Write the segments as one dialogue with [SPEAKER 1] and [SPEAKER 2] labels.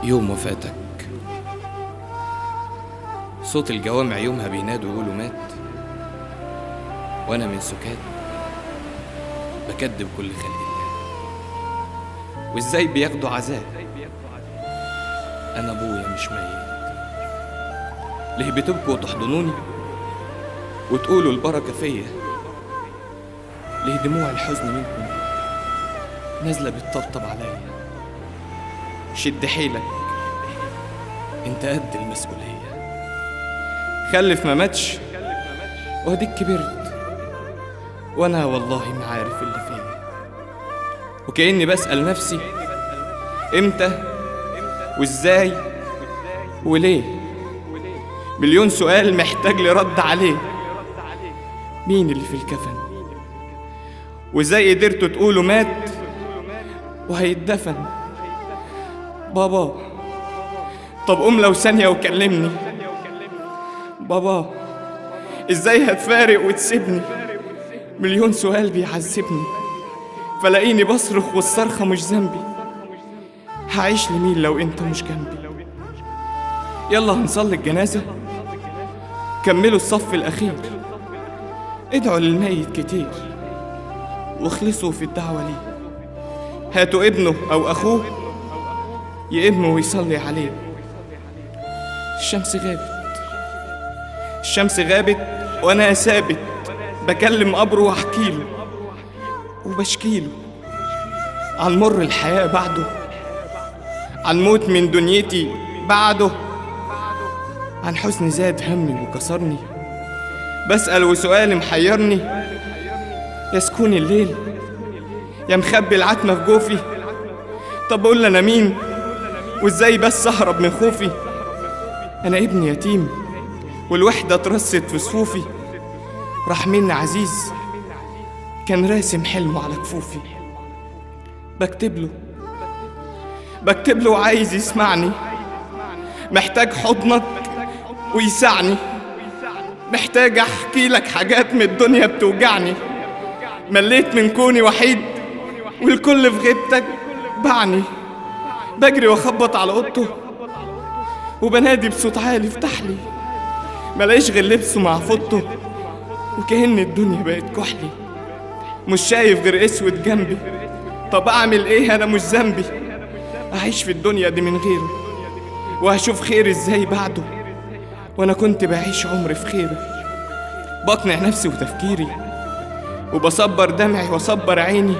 [SPEAKER 1] يوم وفاتك صوت الجوامع يومها بينادوا يقولوا مات، وانا من سكات بكدب كل خلق الله. وازاي بياخدوا عذاب؟ انا ابويا مش ميت. ليه بتبكوا وتحضنوني وتقولوا البركة فيا؟ ليه دموع الحزن منكم نازلة بتطبطب عليا؟ شد حيلك، انت قد المسؤولية. خلف ما ماتش واديك كبرت، وانا والله ما عارف اللي فيا. وكأني بسأل نفسي امتى وازاي وليه، مليون سؤال محتاج لي رد عليه. مين اللي في الكفن؟ وازاي قدرتوا تقولوا مات وهيتدفن؟ بابا، طب قوم لو ثانية وكلمني. بابا، ازاي هتفارق وتسيبني؟ مليون سؤال بيعذبني، فلاقيني بصرخ والصرخة مش ذنبي. هعيش لمين لو انت مش جنبي؟ يلا هنصلي الجنازة، كملوا الصف الأخير، ادعوا للميت كتير واخلصوا في الدعوة ليه. هاتوا ابنه أو أخوه يقبنه ويصلي عليه. الشمس غابت وأنا ثابت بكلم قبره وأحكيله وبشكيله عن مر الحياة بعده، عن موت من دنيتي بعده، عن حزن زاد همي وكسرني. بسأل وسؤالي محيرني، يا سكون الليل يا مخبي العتمة في جوفي. طب قول أنا مين وإزاي بس أهرب من خوفي؟ أنا ابن يتيم والوحدة اترست في صفوفي. راح مني عزيز كان راسم حلمه على كفوفي. بكتب له وعايز يسمعني، محتاج حضنك ويسعني، محتاج احكي لك حاجات من الدنيا بتوجعني. مليت من كوني وحيد والكل في غيبتك باعني. بجري واخبط على اوضته وبنادي بصوت عالي افتح لي، ملاقيش غير لبسه مع فوطه وكأن الدنيا بقت كحلي. مش شايف غير اسود جنبي، طب اعمل ايه؟ انا مش ذنبي اعيش في الدنيا دي من غيره، وهشوف خير ازاي بعده وانا كنت بعيش عمري في خيره. بقنع نفسي وتفكيري وبصبر دمعي واصبر عيني،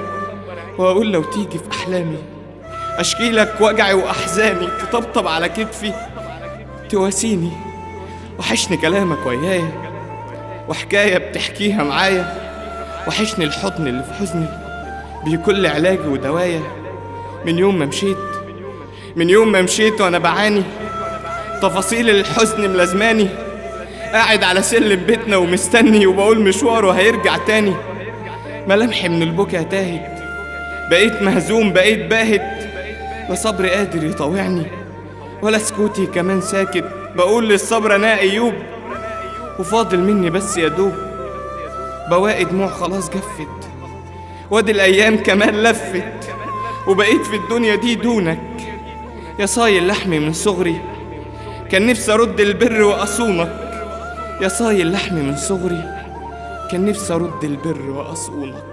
[SPEAKER 1] واقول لو تيجي في احلامي اشكي لك وجعي واحزاني. تطبطب على كتفي تواسيني، وحشني كلامك ويايا وحكايه بتحكيها معايا. وحشني الحضن اللي في حزني بكل علاجي ودوايا. من يوم ما مشيت وانا بعاني، تفاصيل الحزن ملازماني. قاعد على سلم بيتنا ومستني، وبقول مشواره هيرجع تاني. ملامحي من البكا تاهت، بقيت مهزوم بقيت باهت. لا صبر قادر يطاوعني ولا سكوتي كمان ساكت. بقول للصبر انا ايوب وفاضل مني بس يا دوب. بواقي دموع خلاص جفت، وادي الايام كمان لفت، وبقيت في الدنيا دي دونك. يا صايل لحمي من صغري كان نفسي ارد البر واصونك. يا صايل لحمي من صغري كان نفسي ارد البر واصونك.